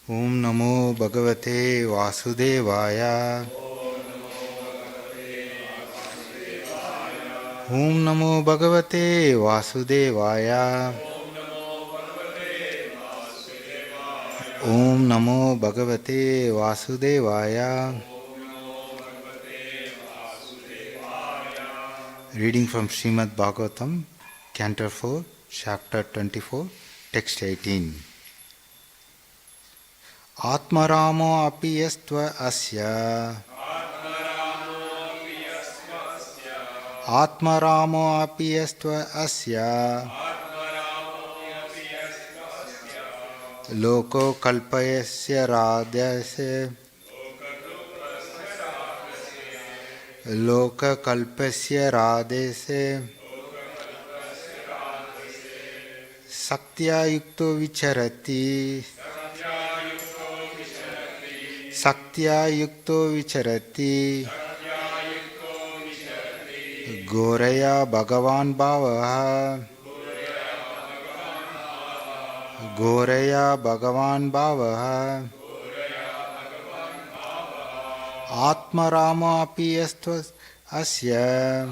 Om Namo Bhagavate Vasudevaya. Om Namo Bhagavate Vasudevaya. Om Namo Bhagavate Vasudevaya. Reading from Srimad Bhagavatam, Canto 4, Chapter 24, Text 18. Atmaramo api yastva asya. Atmaramo api yastva asya. Loko kalpayasya radhyase. Loka kalpasya radhese. Saktya yukto vicharati. Saktya yukto vicharati. Goraya Bhagavan Bhavaha. Goraya Bhagavan Bhavaha. Atmaramo api yastva asya.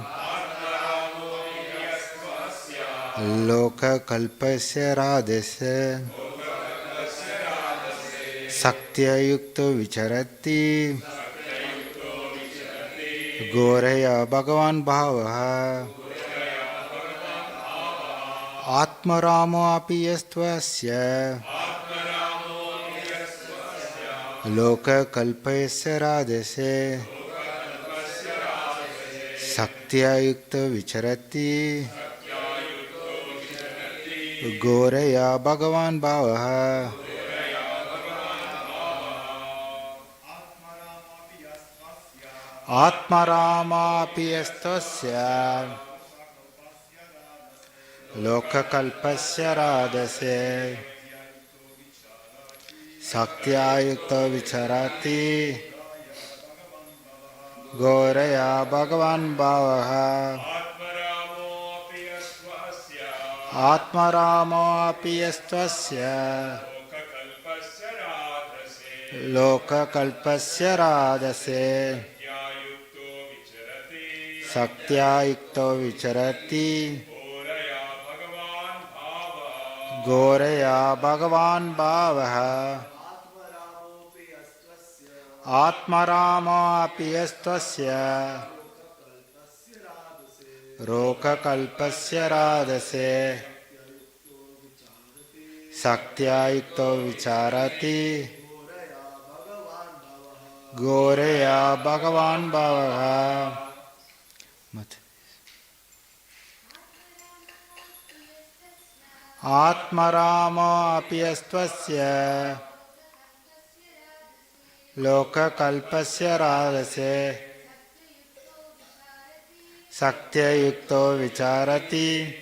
Loka kalpasya radhese. Saktya yukto vicharati. Goraya Bhagavan Bhavaha. Atmaramo api yastva asya. Loka kalpasya radhese. Saktya yukto vicharati. Goraya Bhagavan Bhavaha. Atmarama piyastasya. Loka kalpasya radhase. Saktya yukta vicharati. Goraya Bhagavan Bhavaha. Atmaramo apiyastasya. Loka kalpasya radhase. Saktya yukta vicharati. Goraya Bhagavan Bhavaha. Atmaramo apiyastasya. Roka kalpasya radhase. Saktya yukto vicharati. Goraya Bhagavan Bhavaha. Atmaramo apiyastasya. Loka kalpasya radhase. Saktya yukto vicharati.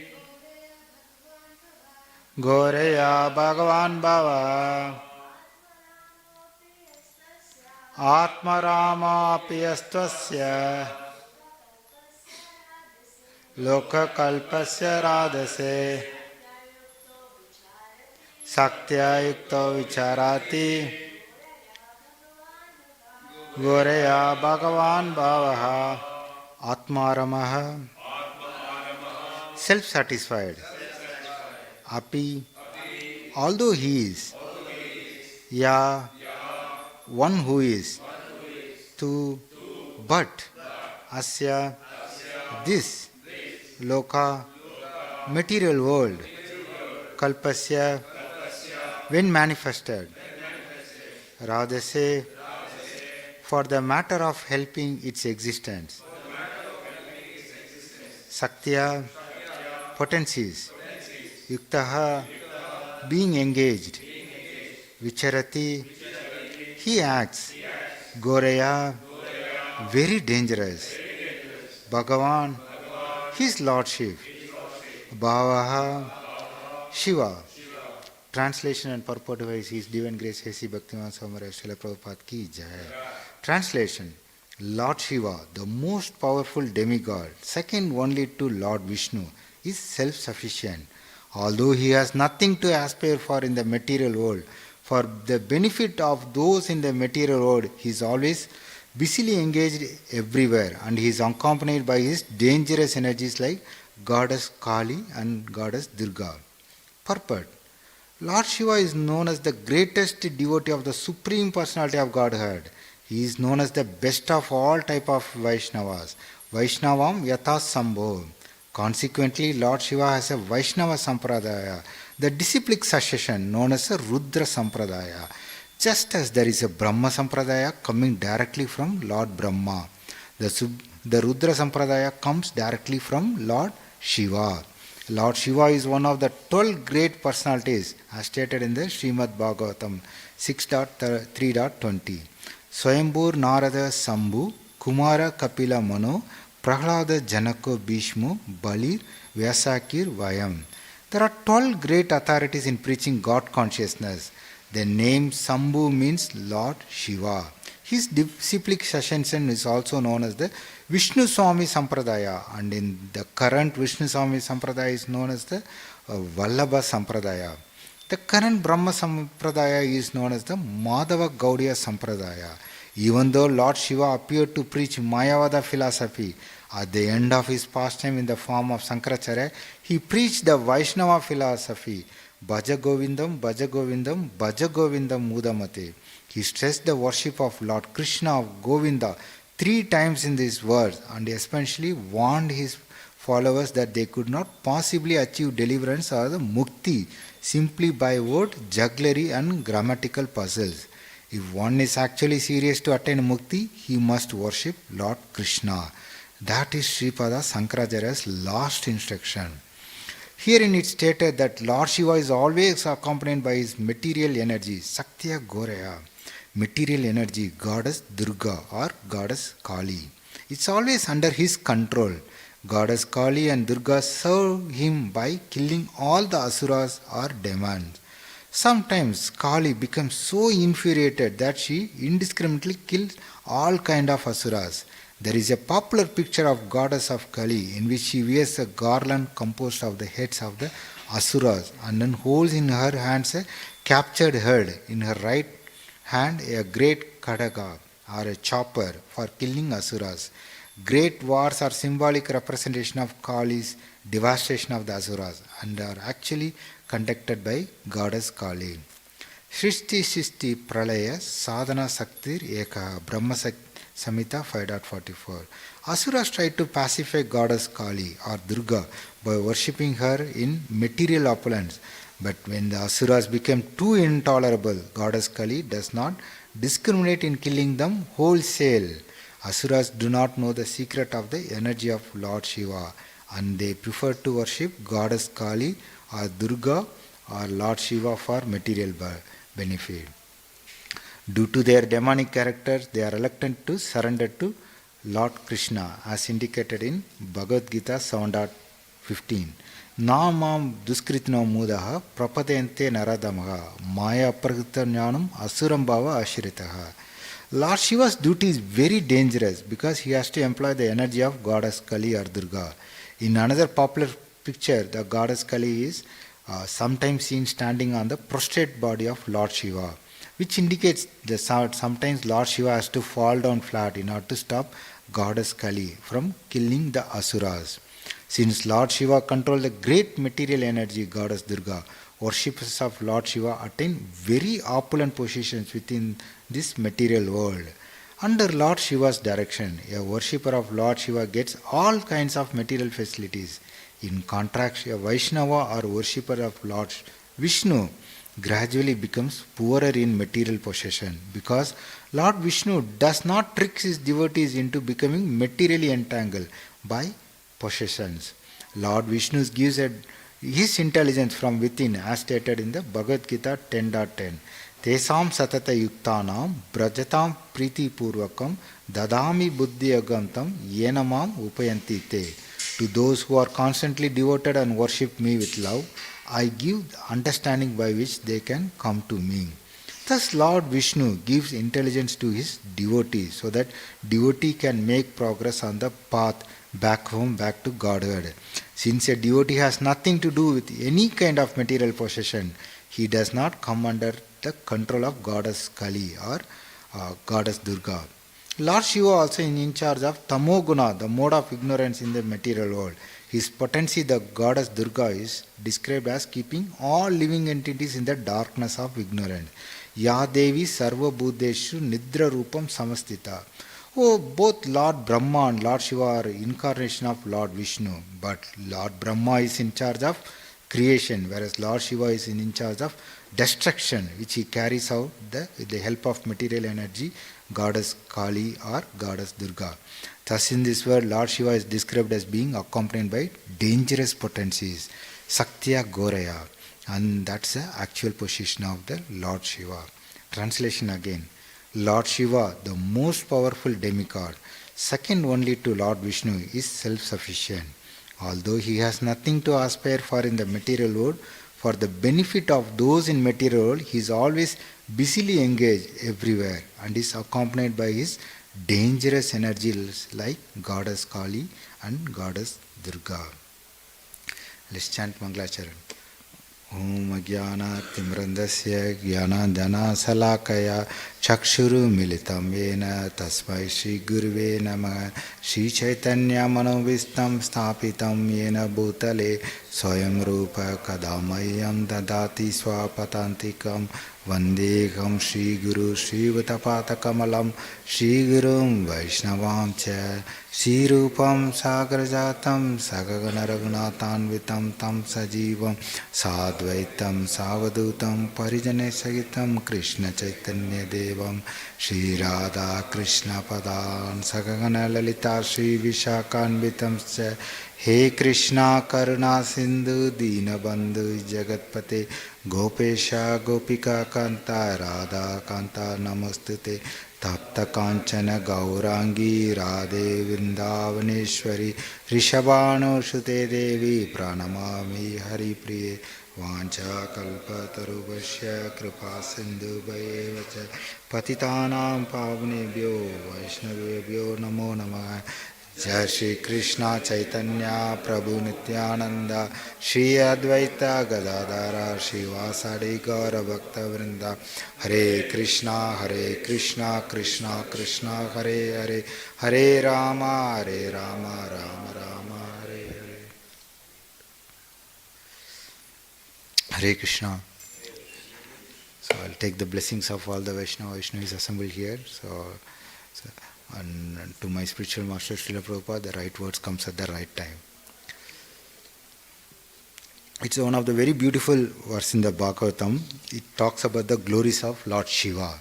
Goraya Bhagavan Bhava. Atmarama apiyastasya. Loka kalpasya radhase. Saktya yukto vicharati. Goraya Bhagavan Bhavaha. Atmaramaha. Self-satisfied. Api. Although he is. Ya. One who is. Tu. But. Asya. This. Loka. Material world. Kalpasya. When manifested. Radhase. For the matter of helping its existence. Saktya. Potencies. Yuktaha. Being engaged. Vicharati. He acts. Goraya. Very dangerous. Bhagavan. His lordship. Bhavaha. Śiva. Translation and purport by His Divine Grace A.C. Bhaktivedanta Swami Maharaj Srila Prabhupada Ki Jai. Translation. Lord Śiva, the most powerful demigod, second only to Lord Viṣṇu, is self-sufficient. Although he has nothing to aspire for in the material world, For the benefit of those in the material world, he is always busily engaged everywhere, and he is accompanied by his dangerous energies like goddess Kālī and goddess Durgā. Purport. Lord Shiva is known as the greatest devotee of the Supreme Personality of Godhead. He is known as the best of all type of Vaishnavas. Vaishnavam Yatha Sambho. Consequently, Lord Shiva has a Vaishnava Sampradaya, the disciplic succession known as a Rudra Sampradaya. Just as there is a Brahma Sampradaya coming directly from Lord Brahma, the Rudra Sampradaya comes directly from Lord Shiva. Lord Shiva is one of the 12 great personalities as stated in the Srimad Bhagavatam 6.3.20. Swayambhur Narada Sambhu, Kumara Kapila Mano, Prahlada Janako Bhishmu, Balir, Vyasakir Vayam. There are 12 great authorities in preaching God consciousness. The name Sambhu means Lord Shiva. His disciplic succession is also known as the Viṣṇu Swami Sampradaya, and in the current Viṣṇu Swami Sampradaya is known as the Vallabha Sampradaya. The current Brahma Sampradaya is known as the Madhava Gaudiya Sampradaya. Even though Lord Shiva appeared to preach Mayavada philosophy, at the end of his pastime in the form of Sankaracharya, he preached the Vaishnava philosophy, Bhaja Govindam, Bhaja Govindam, Bhaja Govindam Mudamate. He stressed the worship of Lord Krishna of Govinda 3 times in this verse, and especially warned his followers that they could not possibly achieve deliverance or the mukti simply by word jugglery and grammatical puzzles. If one is actually serious to attain mukti, he must worship Lord Krishna. That is Sripada Sankaracharya's last instruction. Herein it stated that Lord Shiva is always accompanied by his material energy, Saktya Goraya. Material energy, goddess Durgā or goddess Kālī. It's always under his control. Goddess Kālī and Durgā serve him by killing all the asuras or demons. Sometimes Kālī becomes so infuriated that she indiscriminately kills all kind of asuras. There is a popular picture of goddess of Kālī in which she wears a garland composed of the heads of the asuras and then holds in her hands a captured head. In her right hand a great kadaga or a chopper for killing asuras. Great wars are symbolic representation of Kālī's devastation of the asuras and are actually conducted by goddess Kālī. Shrishti Shishti Pralaya Sadhana Saktir Eka Brahma Samhita 5.44. Asuras tried to pacify goddess Kālī or Durgā by worshipping her in material opulence. But when the asuras became too intolerable, goddess Kālī does not discriminate in killing them wholesale. Asuras do not know the secret of the energy of Lord Shiva, and they prefer to worship goddess Kālī or Durgā or Lord Shiva for material benefit. Due to their demonic characters, they are reluctant to surrender to Lord Krishna, as indicated in Bhagavad Gita 7.15. Namam duskritno mudaha prapadente naradamaha maya prakrita jnanam asurambhava ashiritaha. Lord Shiva's duty is very dangerous because he has to employ the energy of goddess Kālī or Durgā. In another popular picture, the goddess Kālī is sometimes seen standing on the prostrate body of Lord Shiva, which indicates that sometimes Lord Shiva has to fall down flat in order to stop goddess Kālī from killing the asuras. Since Lord Shiva controls the great material energy, goddess Durgā, worshippers of Lord Shiva attain very opulent positions within this material world. Under Lord Shiva's direction, a worshipper of Lord Shiva gets all kinds of material facilities. In contrast, a Vaishnava or worshipper of Lord Viṣṇu gradually becomes poorer in material possession because Lord Viṣṇu does not trick his devotees into becoming materially entangled by possessions. Lord Viṣṇu gives his intelligence from within, as stated in the Bhagavad Gita 10.10. Tesam satata yuktanam brajatam priti purvakam dadami buddhi agantam yenamam upayanti te. To those who are constantly devoted and worship me with love, I give the understanding by which they can come to me. Thus Lord Viṣṇu gives intelligence to his devotee so that devotee can make progress on the path back home, back to Godhead. Since a devotee has nothing to do with any kind of material possession, he does not come under the control of goddess Kālī or goddess Durgā. Lord Shiva also is in charge of Tamoguna, the mode of ignorance in the material world. His potency, the goddess Durgā, is described as keeping all living entities in the darkness of ignorance. Ya Devi Sarva Bhuteshu Nidra Rupam Samastita. Oh, both Lord Brahma and Lord Shiva are incarnation of Lord Viṣṇu, but Lord Brahma is in charge of creation, whereas Lord Shiva is in charge of destruction, which he carries out with the help of material energy, goddess Kālī or goddess Durgā. Thus in this world, Lord Shiva is described as being accompanied by dangerous potencies, Saktya Goraya, and that's the actual position of the Lord Shiva. Translation again. Lord Shiva, the most powerful demigod, second only to Lord Viṣṇu, is self-sufficient. Although he has nothing to aspire for in the material world, for the benefit of those in material world, he is always busily engaged everywhere and is accompanied by his dangerous energies like goddess Kālī and goddess Durgā. Let's chant Mangalacharan. Om Jnana Timrandasya Jnana Dana Salakaya Chakshuru Militam Vena Tasmai Shri Guruve Namah Shri Chaitanya Manovistam Sthapitam Yena Bhutale Swayam Rupa Kadamayam Dadati Swapatantikam Vandeham Shri Guru Shri Vatapata Kamalam Shri Gurum Vaishnavam Cha Shri Rupam Sagrajatam Sagagana Raghunathan Vitam Tam Sajivam Sadvaitam Savadutam Parijane Sagitam Krishna Chaitanya Devam Shri Radha Krishna Padan Sagagana Lalita Shri Vishakan Vitam Cha He Krishna Karuna Sindhu Dina Bandhu Jagatpate Gopesha Gopika Kanta Radha Kanta Namastute Tapta Kanchana Gaurangi Radhe Vrindavaneshwari Rishabhano Shute Devi Pranamami Hari Priye Vancha Kalpa Tarubhashya Kripa Sindhu Bhayevacha Patitanam Pavnebhyo Vaishnavebhyo Namo Namah Jai Shri Krishna Chaitanya Prabhu Nityananda Shri Advaita Gadadara Shri Vasadi Gaura Bhakta Vrinda Hare Krishna Krishna Krishna Hare Hare Hare Rama Rama Rama Hare Hare. Hare Krishna. So I'll take the blessings of all the Vaishnava. Vaishnava is assembled here. So and to my spiritual master Srila Prabhupada, the right words comes at the right time. It's one of the very beautiful verse in the Bhagavatam. It talks about the glories of Lord Shiva.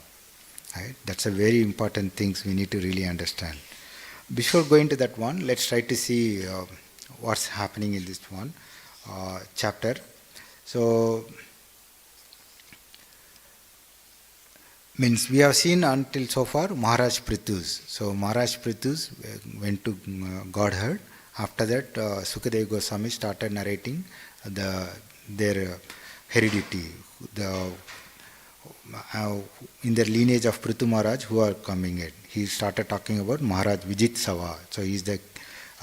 Right? That's a very important thing we need to really understand. Before going to that one, let's try to see what's happening in this one chapter. So, means we have seen until so far Maharaj Prithus. So Maharaj Prithus went to Godhead. After that, Sukadeva Goswami started narrating their heredity, in their lineage of Prithu Maharaj who are coming in. He started talking about Maharaj Vijit Sava. So he is the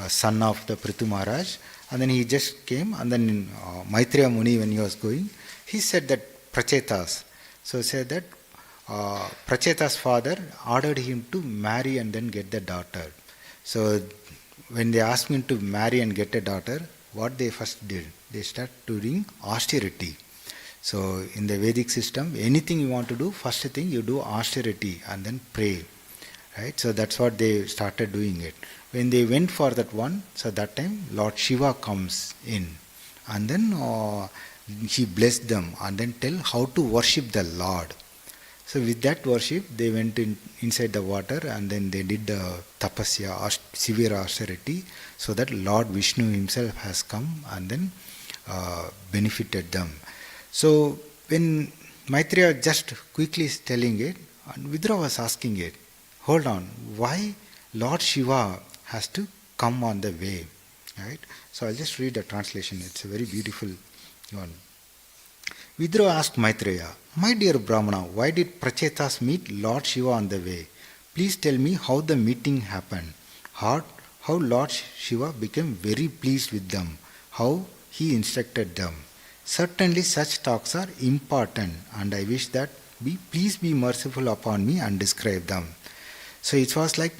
son of the Prithu Maharaj. And then he just came, and then Maitreya Muni, when he was going, he said that Prachetas. So he said that Pracheta's father ordered him to marry and then get the daughter. So when they asked him to marry and get a daughter, what they first did, they start doing austerity. So in the Vedic system, anything you want to do, first thing you do austerity and then pray. Right? So that's what they started doing it. When they went for that one, so that time Lord Shiva comes in and then he blessed them and then tell how to worship the Lord. So with that worship, they went inside the water and then they did the tapasya, severe austerity, so that Lord Viṣṇu himself has come and then benefited them. So when Maitreya just quickly is telling it, and Vidura was asking it, hold on, why Lord Shiva has to come on the way? Right? So I'll just read the translation. It's a very beautiful one. Vidura asked Maitreya, my dear Brahmana, why did Prachetas meet Lord Shiva on the way? Please tell me how the meeting happened, how Lord Shiva became very pleased with them, how he instructed them. Certainly such talks are important, and I wish that please be merciful upon me, and describe them. So it was like,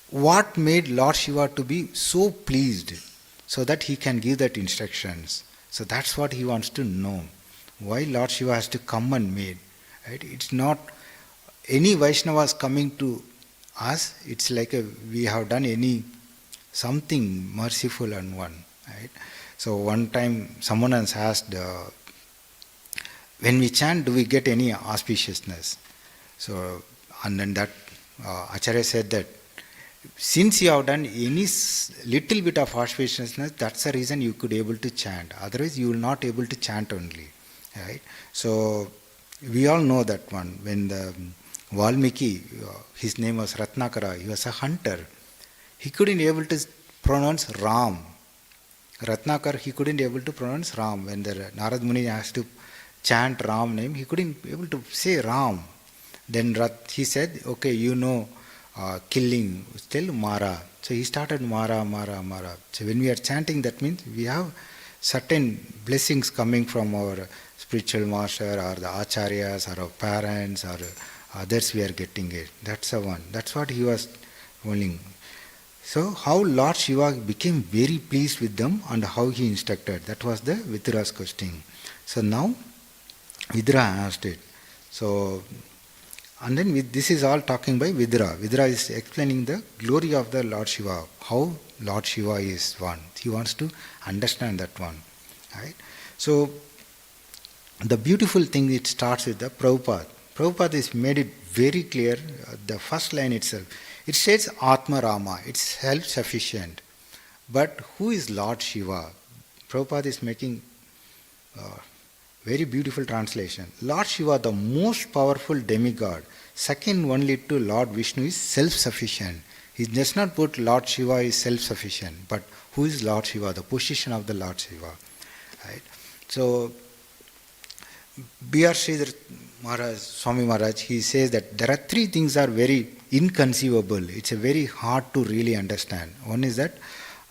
what made Lord Shiva to be so pleased so that he can give that instructions. So that's what he wants to know. Why Lord Shiva has to come and made. Right? It's not any Vaishnavas coming to us, it's like we have done something merciful and one. Right? So one time someone has asked, when we chant, do we get any auspiciousness? So, and then that Acharya said that since you have done any little bit of auspiciousness, that's the reason you could able to chant. Otherwise, you will not able to chant only. Right? So, we all know that one. When the Valmiki, his name was Ratnakara, he was a hunter. He couldn't able to pronounce Ram. Ratnakar, he couldn't able to pronounce Ram. When the Narad Muni asked to chant Ram name, he couldn't able to say Ram. Then he said, okay, you know, killing, still Mara. So he started Mara, Mara, Mara. So when we are chanting, that means we have certain blessings coming from our spiritual master or the acharyas or our parents or others, we are getting it. That's the one. That's what he was willing. So how Lord Shiva became very pleased with them and how he instructed. That was the Vidura's question. So now Vidura asked it. So, and then this is all talking by Vidura. Vidura is explaining the glory of the Lord Shiva, how Lord Shiva is one. He wants to understand that one. Right? So, the beautiful thing, it starts with the Prabhupada. Prabhupada has made it very clear, the first line itself. It says Atma Rama, it's self-sufficient. But who is Lord Shiva? Prabhupada is making very beautiful translation. Lord Shiva, the most powerful demigod, second only to Lord Viṣṇu, is self-sufficient. He does not put Lord Shiva is self-sufficient, but who is Lord Shiva? The position of the Lord Shiva. Right? So, B.R. Sridhar Maharaj, Swami Maharaj, he says that there are three things are very inconceivable. It's a very hard to really understand. One is that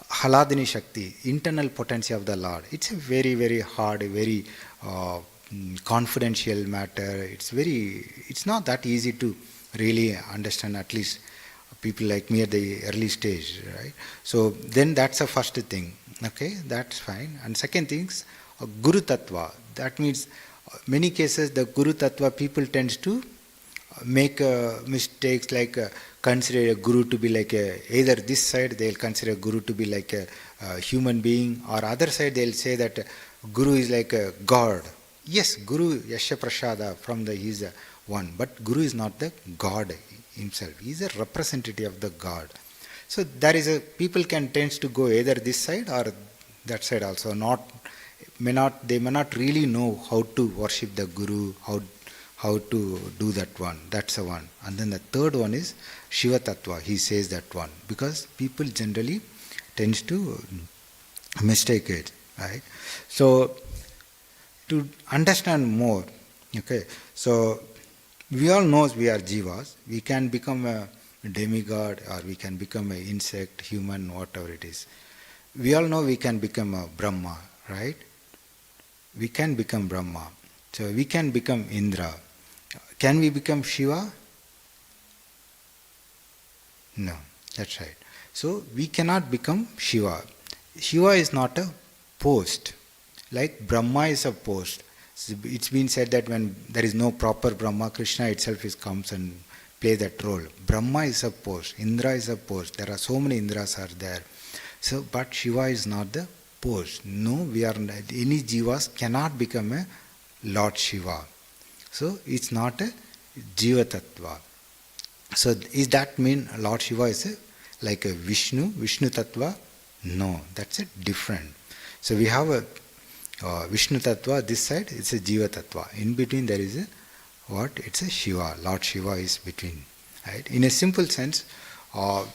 Haladini Shakti, internal potency of the Lord. It's a very, very hard, very confidential matter. It's not that easy to really understand, at least people like me at the early stage, right? So then that's the first thing. Okay, that's fine. And second thing is Guru Tattva. That means many cases the Guru Tattva people tends to make mistakes, like consider a Guru to be like either this side they'll consider a Guru to be like a human being, or other side they'll say that Guru is like a God. Yes, Guru Yasha Prasada from the he's a one, but Guru is not the God himself. He is a representative of the God. So there is people can tend to go either this side or that side also. They may not really know how to worship the Guru, how to do that one. That's the one. And then the third one is Shiva Tattva. He says that one because people generally tends to mistake it. Right? So to understand more, okay. So we all know we are jivas. We can become a demigod or we can become an insect, human, whatever it is. We all know we can become a Brahma, right? We can become Brahma. So we can become Indra. Can we become Shiva? No, that's right. So we cannot become Shiva. Shiva is not a post. Like Brahma is a post. It's been said that when there is no proper Brahma, Krishna itself comes and play that role. Brahma is a post. Indra is a post. There are so many Indras are there. So, but Shiva is not the post. No, any jivas cannot become a Lord Shiva. So it's not a Jiva Tattva. So is that mean Lord Shiva is like a Viṣṇu Tattva? No, that's a different. So we have a Viṣṇu Tattva, this side it's a Jiva Tattva. In between there is it's a Shiva. Lord Shiva is between. Right? In a simple sense, other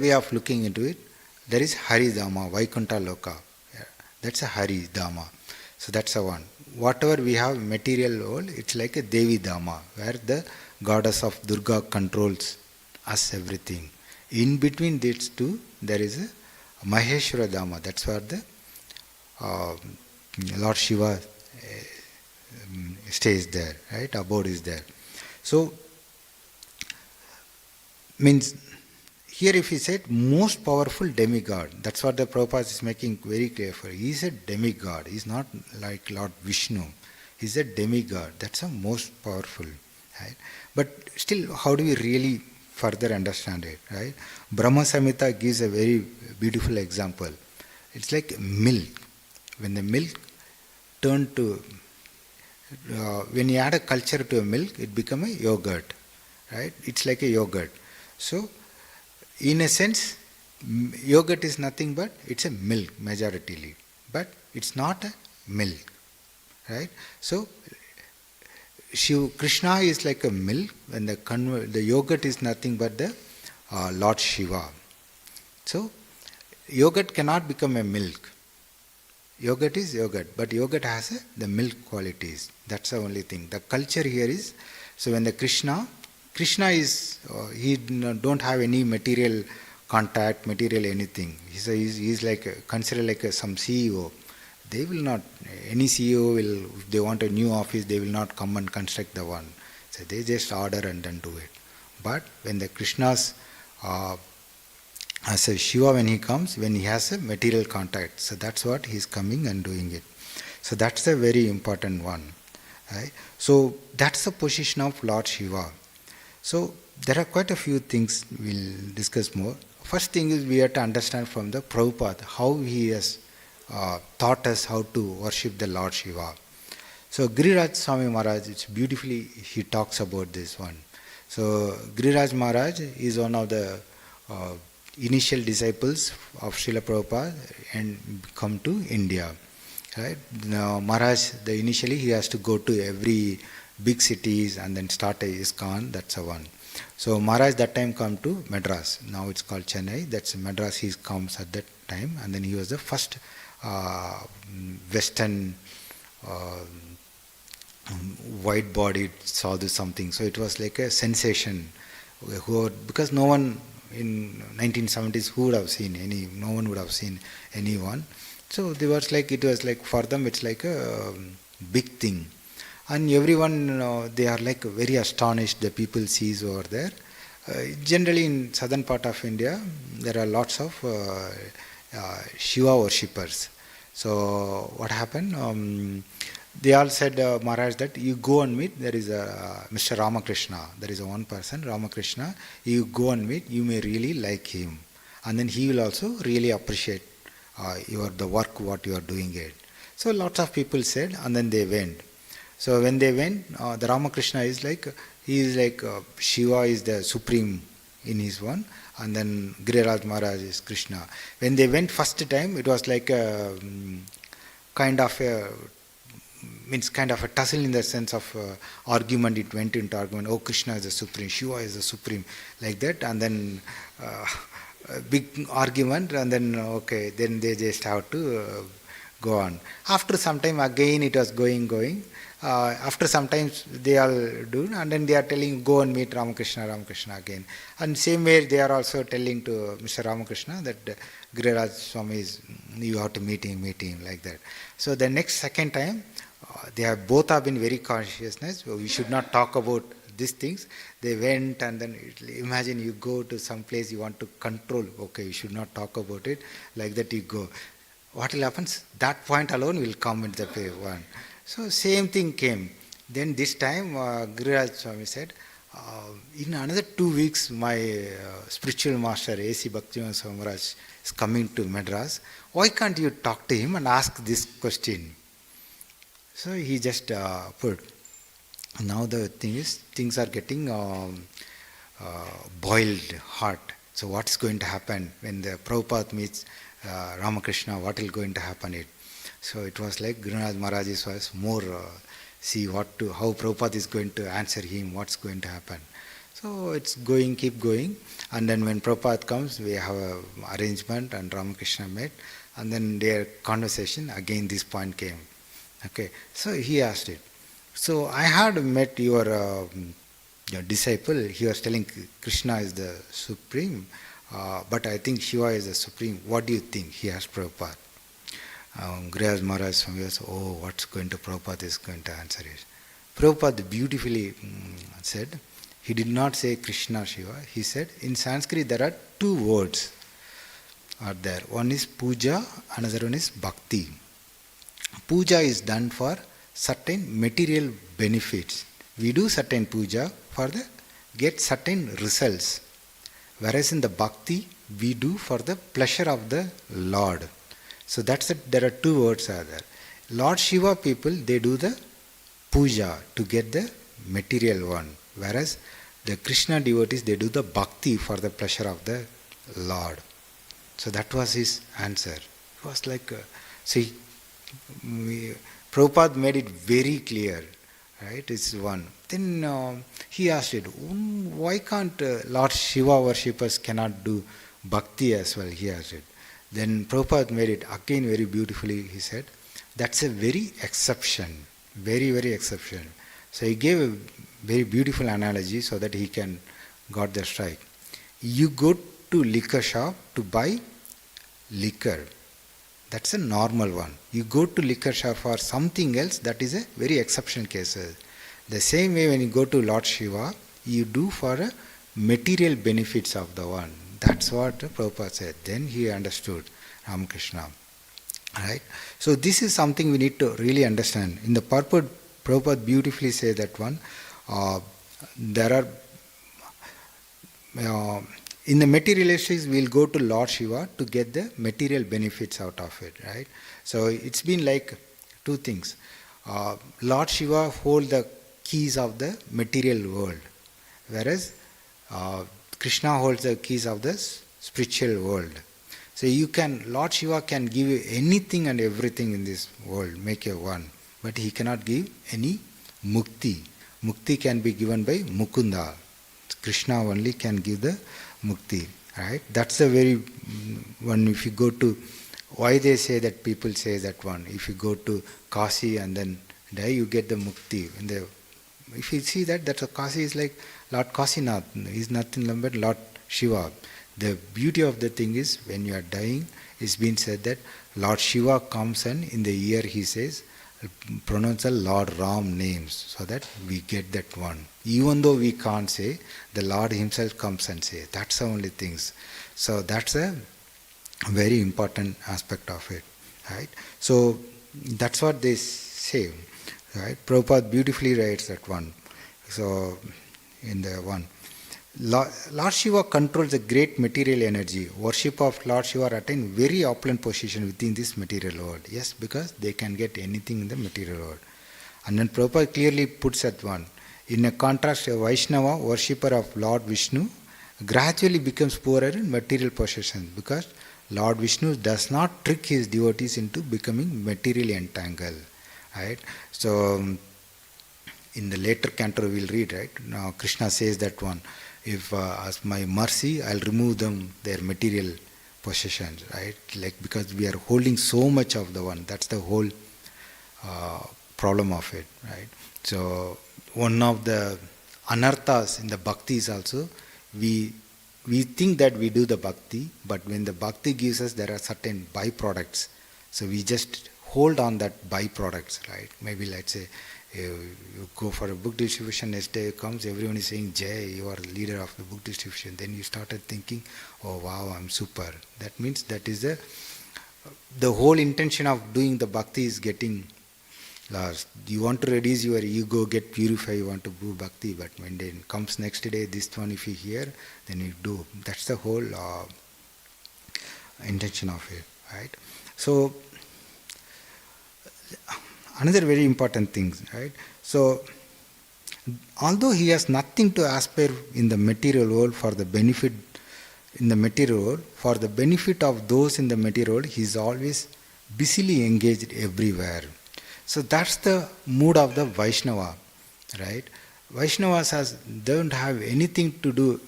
way of looking into it, there is Hari Dhamma, Vaikuntha Loka. Yeah, that's a Hari Dhamma. So that's the one. Whatever we have material world, it's like a Devi Dhamma, where the goddess of Durgā controls us everything. In between these two, there is a Maheshwara Dhamma. That's where the Lord Shiva stays there, right? Abode is there. So, means here if he said most powerful demigod, that's what the Prabhupada is making very clear for. He is a demigod. He is not like Lord Viṣṇu. He is a demigod. That's the most powerful, right? But still, how do we really further understand it, right? Brahma Samhita gives a very beautiful example. It's like milk. When the milk turned to, when you add a culture to a milk, it becomes a yogurt, right? It's like a yogurt. So, in a sense, yogurt is nothing but it's a milk majoritarily, but it's not a milk, right? So, Krishna is like a milk, and the yogurt is nothing but the Lord Śiva. So, yogurt cannot become a milk. Yogurt is yogurt, but yogurt has the milk qualities. That's the only thing. The culture here is, so when the Krishna is, he don't have any material contact, material anything. He's like, considered like some CEO. They will not, any CEO will, if they want a new office, they will not come and construct the one. So they just order and then do it. But when the Krishna's, as a Śiva, when he comes, when he has a material contact, so that's what he's coming and doing it. So that's a very important one. Right? So that's the position of Lord Śiva. So there are quite a few things we'll discuss more. First thing is we have to understand from the Prabhupada how he has taught us how to worship the Lord Śiva. So Giriraj Swami Maharaj, it's beautifully he talks about this one. So Giriraj Maharaj is one of the initial disciples of Srila Prabhupada and come to India. Right? Now Maharaj, initially he has to go to every big cities and then start a ISKCON, that's the one. So Maharaj that time come to Madras, now it's called Chennai, that's Madras he comes at that time, and then he was the first Western white-bodied sadhu something. So it was like a sensation, because no one in 1970s who would have seen no one would have seen anyone. So it was like for them it's like a big thing. And everyone, they are like very astonished, the people sees over there. Generally in southern part of India, there are lots of Śiva worshippers. So what happened? They all said, Maharaj, that you go and meet, there is a Mr. Ramakrishna, there is a one person, Ramakrishna, you go and meet, you may really like him. And then he will also really appreciate the work, what you are doing it. So lots of people said, and then they went. So when they went, the Ramakrishna is like, he is like, Śiva is the supreme in his one, and then Giriraj Maharaj is Krishna. When they went first time, it was like a kind of a tussle in the sense of argument. It went into argument. Oh, Krishna is the supreme, Śiva is the supreme, like that. And then a big argument, and then okay, then they just have to go on. After some time, again it was going. After some time they all do, and then they are telling, go and meet Ramakrishna again. And same way they are also telling to Mr. Ramakrishna that Giriraj Swami is, you have to meet him like that. So the next second time, both have been very consciousness. We should not talk about these things. They went, and then imagine you go to some place you want to control. Okay, you should not talk about it. Like that you go. What will happen? That point alone will come into the one. So same thing came. Then this time Giriraj Swami said, in another 2 weeks my spiritual master A.C. Bhaktivinoda Swami Maharaj is coming to Madras. Why can't you talk to him and ask this question? So he just put. Now the thing is, things are getting boiled hot. So what's going to happen when the Prabhupada meets Ramakrishna? What is going to happen? So it was like Giriraj Maharaj was more see how Prabhupada is going to answer him, what's going to happen. So it's keep going. And then when Prabhupada comes, we have an arrangement and Ramakrishna met. And then their conversation, again this point came. Okay, so he asked it. So I had met your disciple. He was telling Krishna is the supreme, but I think Śiva is the supreme. What do you think? He asked Prabhupada. Grihas Maharaj Swami was, oh, what's going to Prabhupada is going to answer it. Prabhupada beautifully said, he did not say Krishna Shiva, he said, in Sanskrit there are two words are there. One is puja, another one is bhakti. Puja is done for certain material benefits. We do certain puja for the get certain results. Whereas in the bhakti, we do for the pleasure of the Lord. So that's it. There are two words are there. Lord Shiva people, they do the puja to get the material one. Whereas the Krishna devotees, they do the bhakti for the pleasure of the Lord. So that was his answer. It was like, Prabhupada made it very clear. Right, it's one. Then he asked it, why can't Lord Shiva worshippers cannot do bhakti as well? He asked it. Then Prabhupada made it again very beautifully. He said, that's a very exception, very, very exception. So he gave a very beautiful analogy so that he can got the strike. You go to liquor shop to buy liquor. That's a normal one. You go to liquor shop for something else, that is a very exceptional case. The same way when you go to Lord Shiva, you do for a material benefits of the one. That's what Prabhupada said. Then he understood Ramakrishna. Right? So this is something we need to really understand. In the purport, Prabhupada beautifully says that one, there are in the materialistics, we'll go to Lord Shiva to get the material benefits out of it, right? So it's been like two things. Lord Shiva hold the keys of the material world, whereas Krishna holds the keys of the spiritual world. So Lord Shiva can give you anything and everything in this world, make you one, but he cannot give any mukti. Mukti can be given by Mukunda. Krishna only can give the mukti, right? That's a very one. If you go to, why they say that people say that one, if you go to Kālī and then die, you get the mukti. If you see that a Kālī is like Lord Kāsinath, is nothing but Lord Shiva. The beauty of the thing is when you are dying, it's been said that Lord Shiva comes and in the ear he says, pronounce the Lord Ram names so that we get that one. Even though we can't say, the Lord himself comes and says. That's the only things. So that's a very important aspect of it. Right? So that's what they say. Right? Prabhupada beautifully writes that one. So in the one. Lord Shiva controls the great material energy. Worship of Lord Shiva attain very opulent position within this material world. Yes, because they can get anything in the material world. And then Prabhupada clearly puts that one. In a contrast, a Vaishnava, worshipper of Lord Viṣṇu, gradually becomes poorer in material possessions because Lord Viṣṇu does not trick his devotees into becoming materially entangled. Right? So in the later canto we will read, right? Now Krishna says that one. If as my mercy, I'll remove them their material possessions, right? Like because we are holding so much of the one. That's the whole problem of it, right? So one of the anarthas in the bhakti is also we think that we do the bhakti, but when the bhakti gives us, there are certain byproducts. So we just hold on that byproducts, right? Maybe let's say you go for a book distribution, next day comes, everyone is saying, Jai, you are the leader of the book distribution. Then you started thinking, oh wow, I'm super. That means that is the whole intention of doing the bhakti is getting lost. You want to reduce your ego, get purified, you want to do bhakti, but when it comes next day, this one if you hear, then you do. That's the whole intention of it, right? So, another very important thing, right? So, although he has nothing to aspire in the material world for the benefit in the material world, for the benefit of those in the material world, he is always busily engaged everywhere. So that's the mood of the Vaishnava, right? Vaishnavas don't have anything to do,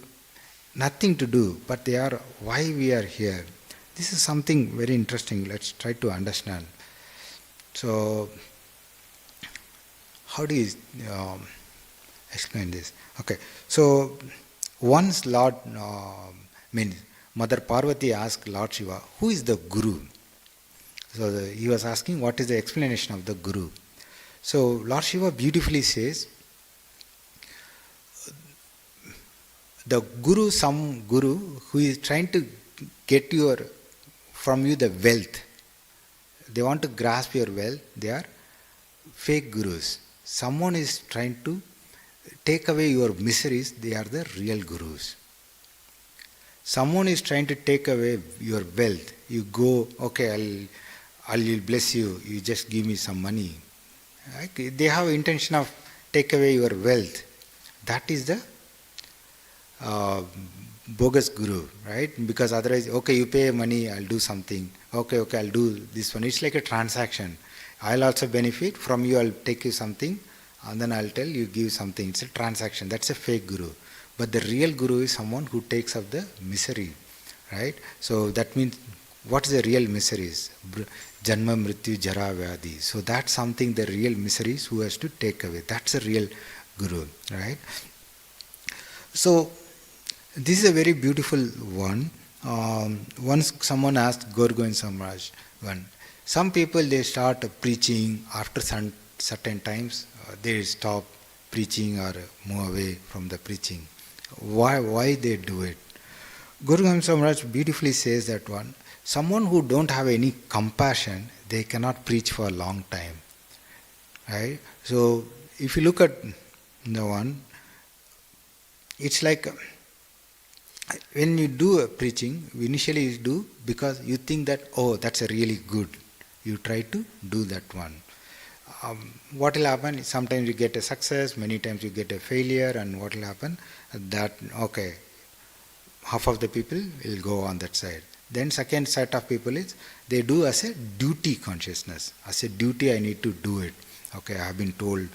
nothing to do, but they are why we are here. This is something very interesting. Let's try to understand. So, how do you explain this? Okay, so once Mother Parvati asked Lord Shiva, who is the Guru? So he was asking what is the explanation of the Guru. So Lord Shiva beautifully says, the Guru, some Guru who is trying to get from you the wealth, they want to grasp your wealth, they are fake Gurus. Someone is trying to take away your miseries, they are the real Gurus. Someone is trying to take away your wealth, you go, okay, I'll bless you, you just give me some money. Right? They have intention of take away your wealth. That is the bogus Guru, right? Because otherwise, okay, you pay money, I'll do something. Okay, I'll do this one. It's like a transaction. I'll also benefit from you, I'll take you something, and then I'll tell you give something. It's a transaction. That's a fake Guru. But the real Guru is someone who takes up the misery, right? So that means, what is the real miseries? Janma, Mrityu, Jara, Vyadi. So that's something, the real miseries who has to take away. That's a real Guru, right? So this is a very beautiful one. Once someone asked Gorgovind Samraj, some people they start preaching after certain times, they stop preaching or move away from the preaching. Why they do it? Gorgovind Samraj beautifully says that one, someone who don't have any compassion, they cannot preach for a long time. Right? So if you look at the one, it's like when you do a preaching, initially you do because you think that, oh, that's a really good. You try to do that one. What will happen? Sometimes you get a success, many times you get a failure, and what will happen? That, okay, half of the people will go on that side. Then second set of people is, they do as a duty consciousness. As a duty I need to do it. Okay, I have been told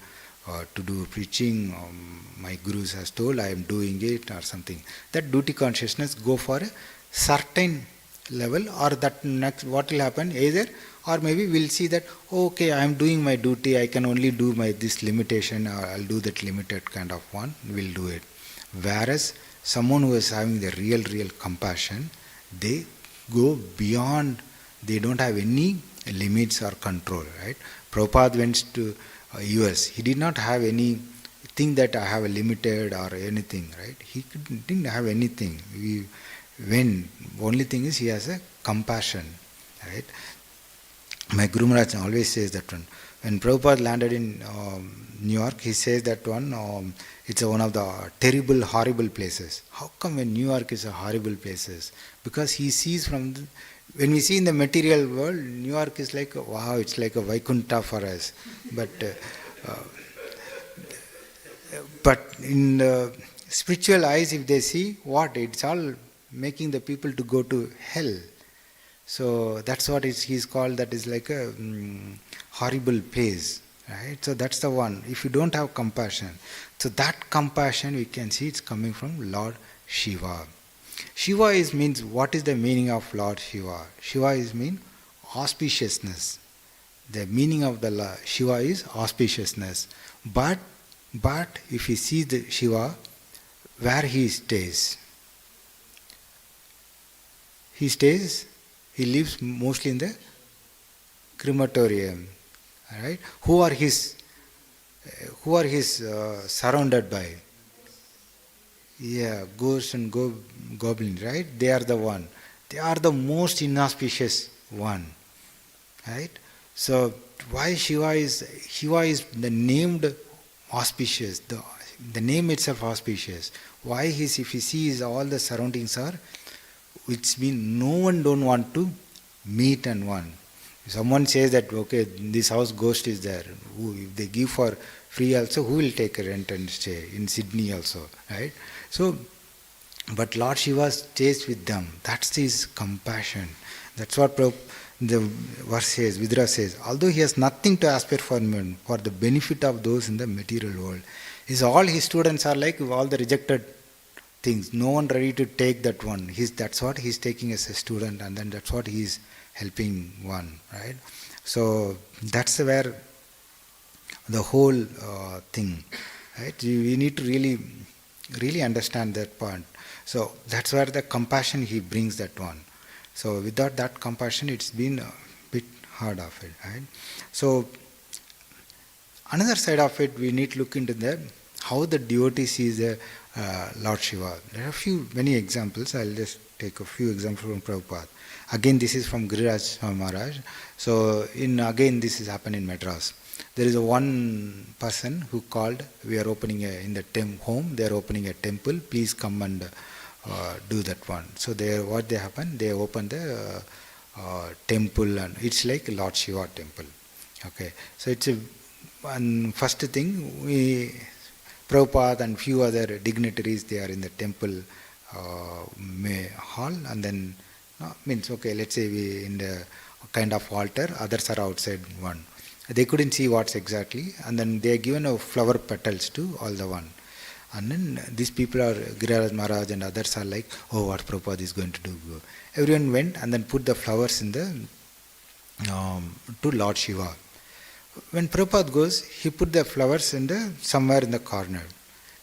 to do preaching, my gurus has told I am doing it or something. That duty consciousness go for a certain level, or that next what will happen either, or maybe we'll see that, okay, I am doing my duty, I can only do this limitation, or I'll do that limited kind of one, we'll do it. Whereas someone who is having the real compassion, they go beyond, they don't have any limits or control, right? Prabhupada went to US, he did not have any thing that I have a limited or anything, right? He didn't have anything. Only thing is he has a compassion, right? My Guru Maharaj always says that one. When Prabhupada landed in New York, he says that one, it's one of the terrible, horrible places. How come when New York is a horrible place? Because he sees from when we see in the material world, New York is like, wow, it's like a Vaikuntha for us. But in the spiritual eyes, if they see, what? It's all making the people to go to hell. So that's what he's called, that is like a horrible place. Right? So that's the one. If you don't have compassion, so that compassion we can see it's coming from Lord Shiva. Shiva means, what is the meaning of Lord Shiva? Shiva mean auspiciousness. The meaning of the Shiva is auspiciousness. But if you see the Shiva, where he stays, he lives mostly in the crematorium. Right? Who are his surrounded by? Yeah, ghosts and goblins, right? They are the one. They are the most inauspicious one. Right? So why Shiva is the named auspicious, the name itself auspicious. Why if you see all the surroundings are, which means no one don't want to meet and one. If someone says that, okay, this house ghost is there, if they give for free also, who will take a rent and stay? In Sydney also, right? So, but Lord Shiva stays with them. That's his compassion. That's what the verse says, Vidura says. Although he has nothing to aspire for the benefit of those in the material world, all his students are like all the rejected things. No one ready to take that one. That's what he's taking as a student, and then that's what he's helping one, right? So that's where the whole thing, right? We need to really understand that point. So that's where the compassion he brings that one. So without that compassion, it's been a bit heard of it, right? So another side of it, we need to look into how the devotee sees the Lord Shiva. There are many examples. I'll just take a few examples from Prabhupada. Again, this is from Giriraj Maharaj. So again, this has happened in Madras. There is one person who called, we are opening in the home, they are opening a temple, please come and do that one. So what they happen, they open the temple, and it's like Lord Shiva temple. Okay, so it's one first thing, Prabhupada and few other dignitaries, they are in the temple hall, and then means, okay, let's say we in the kind of altar, others are outside one. They couldn't see what's exactly, and then they are given a flower petals to all the one. And then these people are, Giriraj Maharaj and others are like, oh, what Prabhupada is going to do. Everyone went and then put the flowers in the to Lord Shiva. When Prabhupada goes, he put the flowers somewhere in the corner.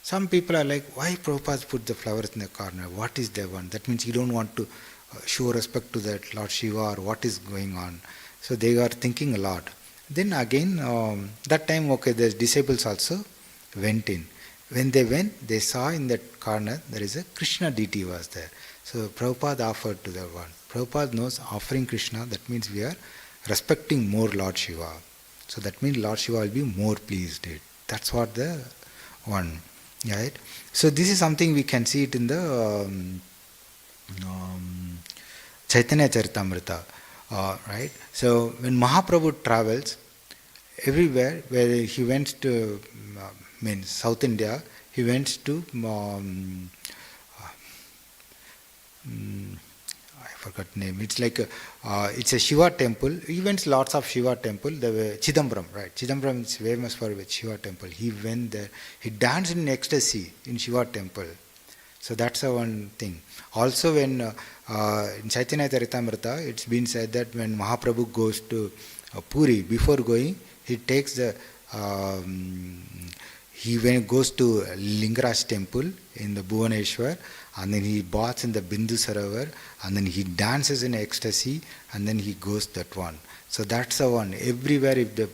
Some people are like, why Prabhupada put the flowers in the corner? What is the one? That means you don't want to show respect to that Lord Shiva, or what is going on. So they are thinking a lot. Then again, that time, okay, the disciples also went in. When they went, they saw in that corner, there is a Krishna deity was there. So Prabhupada offered to the one. Prabhupada knows offering Krishna, that means we are respecting more Lord Shiva. So that means Lord Shiva will be more pleased. That's what the one. Right? So this is something we can see it in the Chaitanya Charitamrita. Right? So when Mahaprabhu travels, everywhere where he went to means South India, he went to I forgot name. It's like it's a Shiva temple. He went lots of Shiva temple. The Chidambaram, right? Chidambaram is famous for Shiva temple. He went there. He danced in ecstasy in Shiva temple. So that's the one thing. Also, when in Chaitanya Charitamrita, it's been said that when Mahaprabhu goes to Puri, before going, he takes the goes to Lingaraj temple in the Bhuvaneshwar, and then he baths in the Bindu Sarovar, and then he dances in ecstasy, and then he goes that one. So that's the one. Everywhere, if the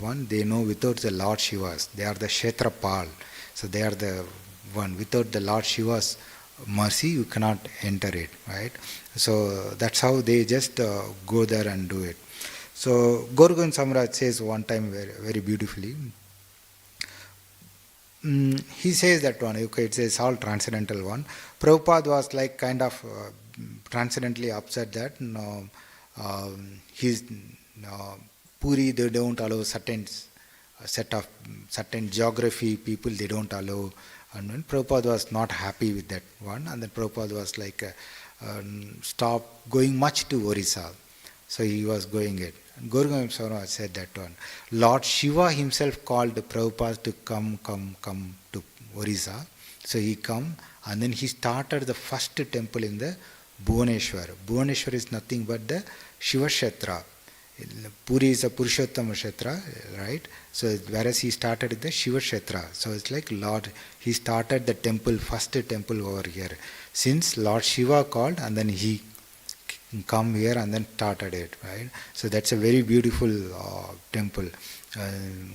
one, they know without the Lord Shivas, they are the Kshetrapal. So they are the one. Without the Lord Shiva's mercy, you cannot enter it, right? So that's how they just go there and do it. So Gorgon Samraj says one time very, very beautifully, he says that one, okay, it's all transcendental one. Prabhupada was like kind of transcendently upset that Puri, they don't allow certain geography people, they don't allow. And when Prabhupada was not happy with that one, and then Prabhupada was like, stop going much to Orissa. So he was going it. Gorgam Sarma said that one. Lord Shiva himself called Prabhupada to come to Orissa. So he come, and then he started the first temple in the Bhuvaneshwar. Bhuvaneshwar is nothing but the Shiva Kshetra. Puri is a Purushottama Kshetra, right? So whereas he started the Shiva Kshetra. So it's like Lord, he started the temple, first temple over here. Since Lord Shiva called, and then he come here and then started it, right? So that's a very beautiful temple.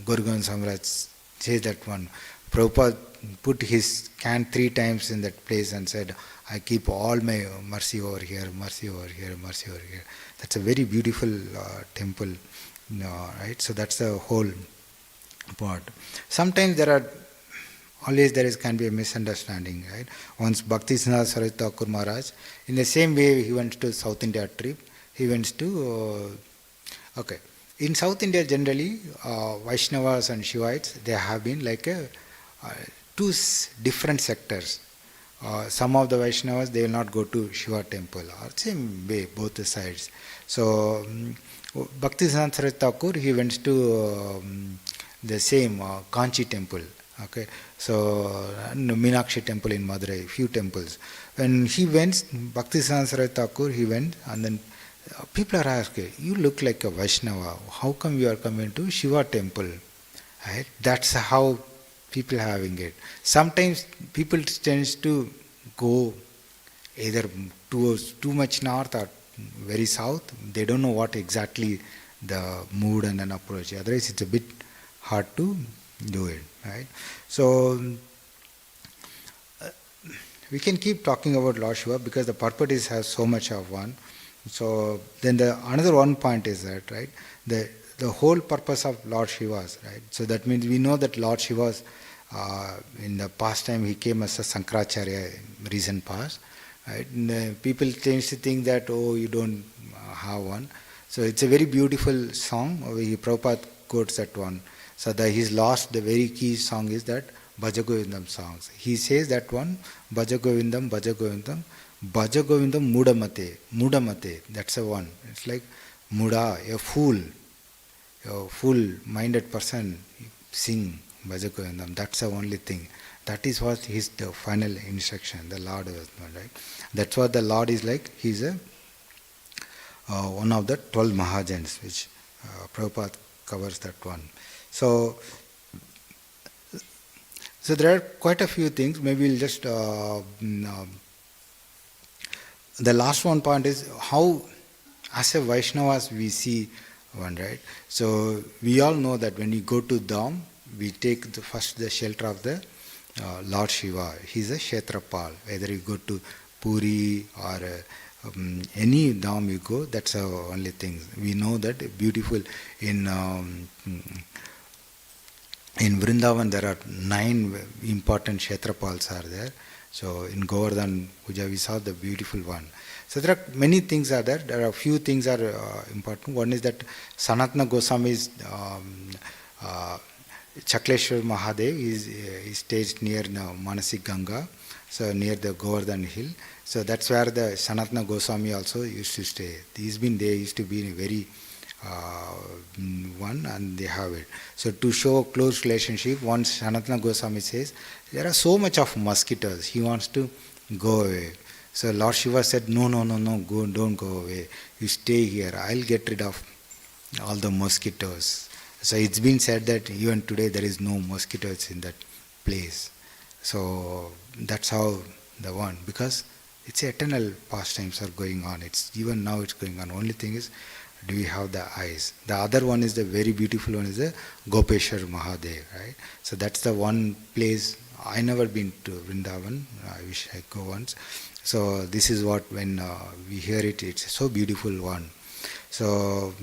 Gorgon Samraj says that one. Prabhupada put his can 3 times in that place and said, I keep all my mercy over here, mercy over here, mercy over here. That's a very beautiful temple, right? So that's the whole part. Sometimes there can be a misunderstanding, right? Once Bhaktisiddhanta Saraswati Thakur Maharaj, in the same way he went to South India trip, he went to, in South India generally, Vaishnavas and Shivites, they have been like 2 different sectors. Some of the Vaishnavas, they will not go to Shiva temple, or same way, both the sides. So, Bhaktisiddhanta Saraswati Thakur, he went to the same Kanchi temple. Okay, so Meenakshi temple in Madurai, few temples. When he went, Bhaktisiddhanta Saraswati Thakur, he went, and then people are asking, you look like a Vaishnava, how come you are coming to Shiva temple? Right? That's how people are having it. Sometimes people tend to go either towards too much north or very south. They don't know what exactly the mood and an approach. Otherwise, it's a bit hard to do it, right? So we can keep talking about Lord Shiva because the purpose has so much of one. So then the another one point is that, right, the whole purpose of Lord Shiva's, right? So that means we know that Lord Shiva's in the past time he came as a Sankaracharya, recent past, right? And, people tend to think that, oh, you don't have one. So it's a very beautiful song. Prabhupada quotes that one. So his last, the very key song is that Bhaja Govindam songs. He says that one, Bhaja Govindam, Bhaja Govindam, Bhaja Govindam Mudamate, Mudamate. That's the one. It's like Muda, a full-minded person sing Bhaja Govindam. That's the only thing. That is what his the final instruction, the Lord was, right? That's what the Lord is like. He's a one of the 12 Mahajans, which Prabhupada covers that one. So there are quite a few things. Maybe we'll just the last one point is how, as a Vaishnavas, we see one, right? So we all know that when we go to Dham, we take first the shelter of the Lord Shiva. He's a Kshetrapal. Whether you go to Puri or any Dham you go, that's the only thing. We know that beautiful in Vrindavan there are 9 important Kshetrapals are there. So in Govardhan Puja we saw the beautiful one. So there are many things are there. There are a few things are important. One is that Sanatana Goswami's Chakleshwar Mahadev is staged near Manasik Ganga, so near the Govardhan hill. So that's where the Sanatana Goswami also used to stay. He's been there, used to be in a very one, and they have it. So to show close relationship, once Sanatana Goswami says, there are so much of mosquitoes, he wants to go away. So Lord Shiva said, no, don't go away. You stay here, I'll get rid of all the mosquitoes. So it's been said that even today there is no mosquitoes in that place. So that's how the one, because it's eternal pastimes are going on. It's even now it's going on. Only thing is, do we have the eyes? The other one is the very beautiful one is the Gopeshwar Mahadev, right? So that's the one place. I never been to Vrindavan. I wish I go once. So this is what when we hear it, it's so beautiful one. So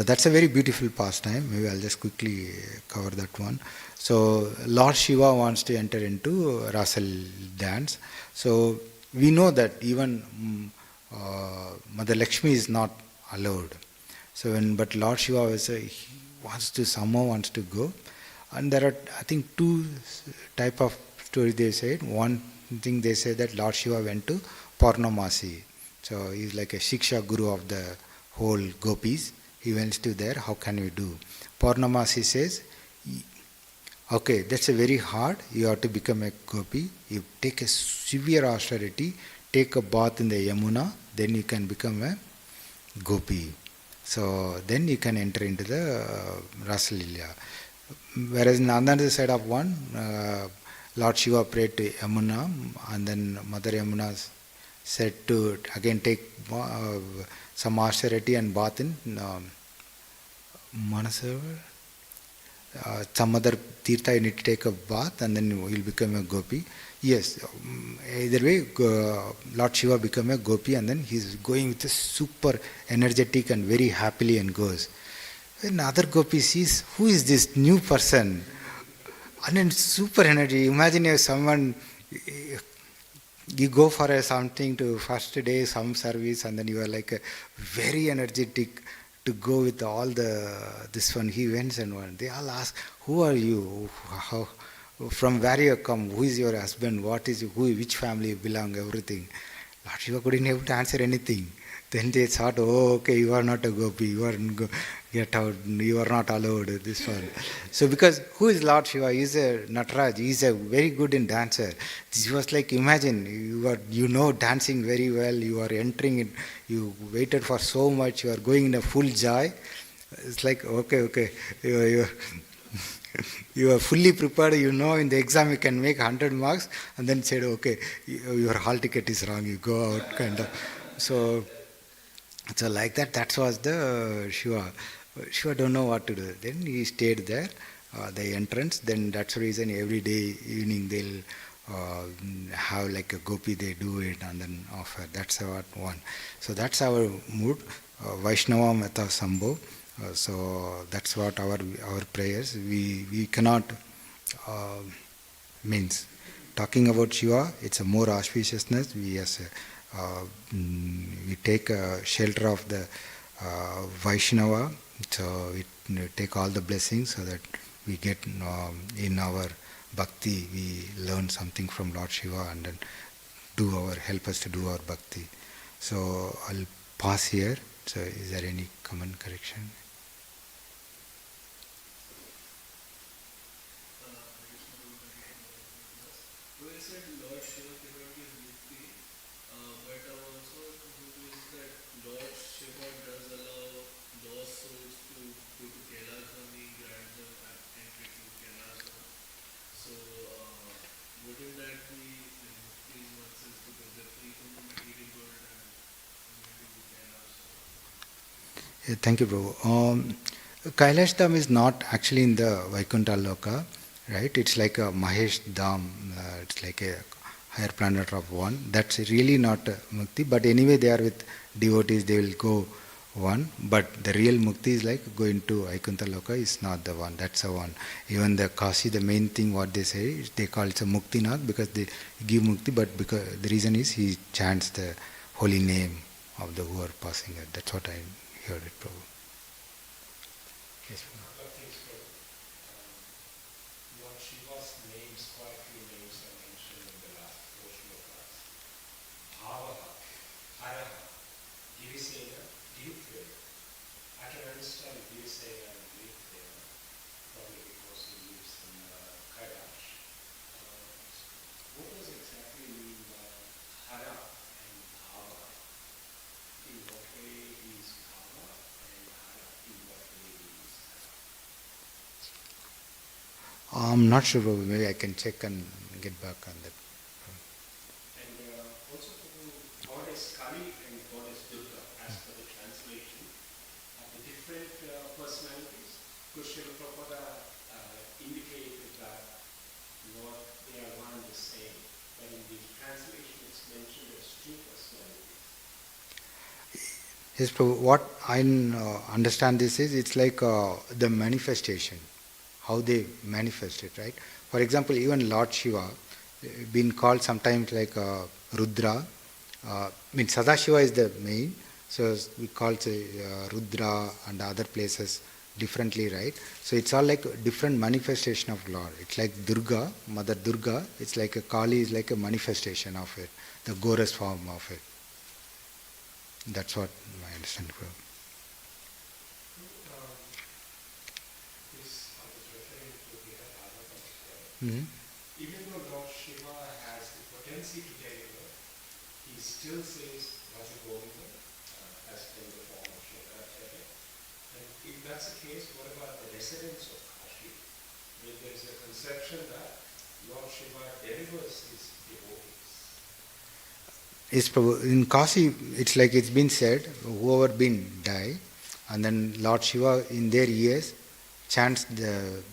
that's a very beautiful pastime. Maybe I'll just quickly cover that one. So Lord Shiva wants to enter into Rasal dance. So we know that even Mother Lakshmi is not allowed. So but Lord Shiva was somehow wants to go. And there are, I think, 2 type of stories they said. One thing they say that Lord Shiva went to Purnamasi. So he's like a Shiksha Guru of the whole gopis. He went to there, how can we do? Purnamasi says, okay, that's a very hard, you have to become a gopi, you take a severe austerity, take a bath in the Yamuna, then you can become a gopi. So then you can enter into the Rasalila. Whereas on the other side of one, Lord Shiva prayed to Yamuna, and then Mother Yamuna said to again take some austerity and bath in Manasavar. Some other tirtha you need to take a bath and then you will become a gopi. Yes, either way, Lord Shiva become a gopi and then he's going with a super energetic and very happily and goes. When other gopi sees, who is this new person? And then super energy. Imagine if someone, you go for something to first day, some service, and then you are like a very energetic to go with all this one, he went and one. They all ask, who are you? How, from where you come? Who is your husband? What is which family you belong? Everything. Lord Shiva couldn't able to answer anything. Then they thought, oh, okay, you are not a gopi, you are get out, you are not allowed, this one. So because who is Lord Shiva? He is a Nataraj, he is a very good in dancer. This was like, imagine, you know dancing very well, you are entering it, you waited for so much, you are going in a full joy. It's like, okay, you are fully prepared, you know in the exam you can make 100 marks, and then said, okay, your hall ticket is wrong, you go out, kind of. So So like that, that was the Shiva. Shiva don't know what to do. Then he stayed there, the entrance. Then that's the reason every day evening they'll have like a gopi, they do it and then offer. That's our one. So that's our mood. Vaishnava Mata Sambho. So that's what our prayers. We cannot means talking about Shiva. It's a more auspiciousness. We take shelter of the Vaishnava, so we take all the blessings so that we get in our bhakti, we learn something from Lord Shiva and then help us to do our bhakti. So I'll pause here. So is there any comment correction? Yeah, thank you, Prabhu. Kailash Dham is not actually in the Vaikuntha Loka, right? It's like a Mahesh Dham, it's like a higher planet of one. That's really not Mukti, but anyway, they are with devotees, they will go one. But the real Mukti is like going to Vaikuntha Loka is not the one, that's the one. Even the Kasi, the main thing what they say, is they call it a Muktinath because they give Mukti, but because the reason is he chants the holy name of the who are passing it. That's what I heard it, Prabhu. Yes, Prabhu. Lord Shiva's names, quite a few names are mentioned in the last four shlokas. Bhavaha, Haraha, Girisena, Dirupveda. I can understand Girisena and Dirupveda, probably because he lives in Kailash. What does exactly mean by Hara and Bhava? In what way is Bhava and Hara? In what way is Hara? I'm not sure, Prabhu. Maybe I can check and get back on that. And also goddess Kālī and goddess Durgā, as per the translation, are the different personalities. Śrīla Prabhupada indicated that Lord, they are one and the same, but in the translation it's mentioned as two personalities. Yes, Prabhu. What I understand this is, it's like the manifestation, how they manifest it, right? For example, even Lord Shiva, been called sometimes like Rudra. Means Sadashiva is the main, so we call it Rudra and other places differently, right? So it's all like a different manifestation of Lord. It's like Durgā, Mother Durgā. It's like a Kālī is like a manifestation of it, the Goras form of it. That's what my understanding. This I was referring to the Bhagavatam. Mm-hmm. Even though Lord Shiva has the potency to deliver, he still says Vajagovinda as in the form of Shankaracharya. And if that's the case, what about the residents of Kashi? There is a conception that Lord Shiva delivers his devotees. Yes, Prabhu. In Kasi, it's like it's been said, whoever been die, and then Lord Shiva in their ears chants the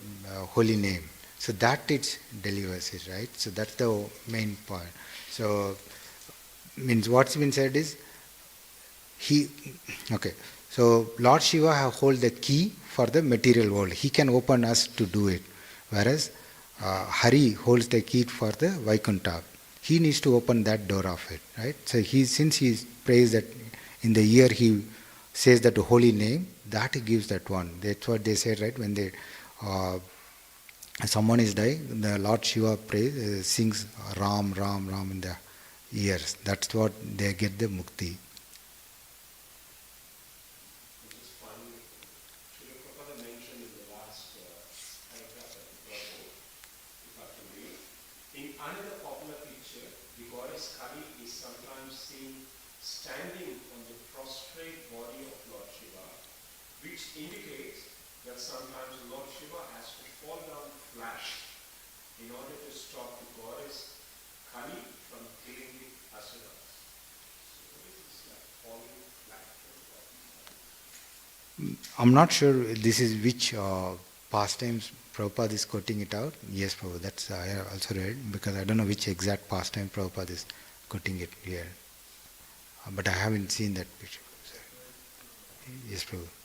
holy name. So that it delivers it, right? So that's the main point. So means what's been said is okay. So Lord Shiva hold the key for the material world. He can open us to do it, whereas Hari holds the key for the Vaikuntha. He needs to open that door of it, right? So since he prays that in the ear he says that holy name, that he gives that one. That's what they say, right? When they someone is dying, the Lord Shiva prays, sings Ram, Ram, Ram in the ears. That's what they get the mukti. Which is funny. Śrīla Prabhupada mentioned in the last paragraph of the Prabhu, if I can read. In another popular picture, the goddess Kālī is sometimes seen standing on the prostrate body of Lord Shiva, which indicates that sometimes Lord Shiva has to fall down flat in order to stop the goddess Kālī from killing the asuras. So this is like falling flat. I'm not sure this is which pastimes Prabhupada is quoting it out. Yes, Prabhupada, that's I have also read, because I don't know which exact pastime Prabhupada is quoting it here. But I haven't seen that picture. Yes, Prabhupada.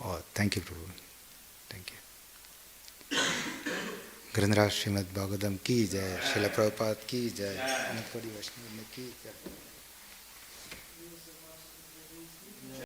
Oh, thank you, Prabhu. Thank you. Grandaraj Srimad Bhagavatam ki jai, Srila Prabhupada ki jai, Anantapuri Vaishnava ki jai.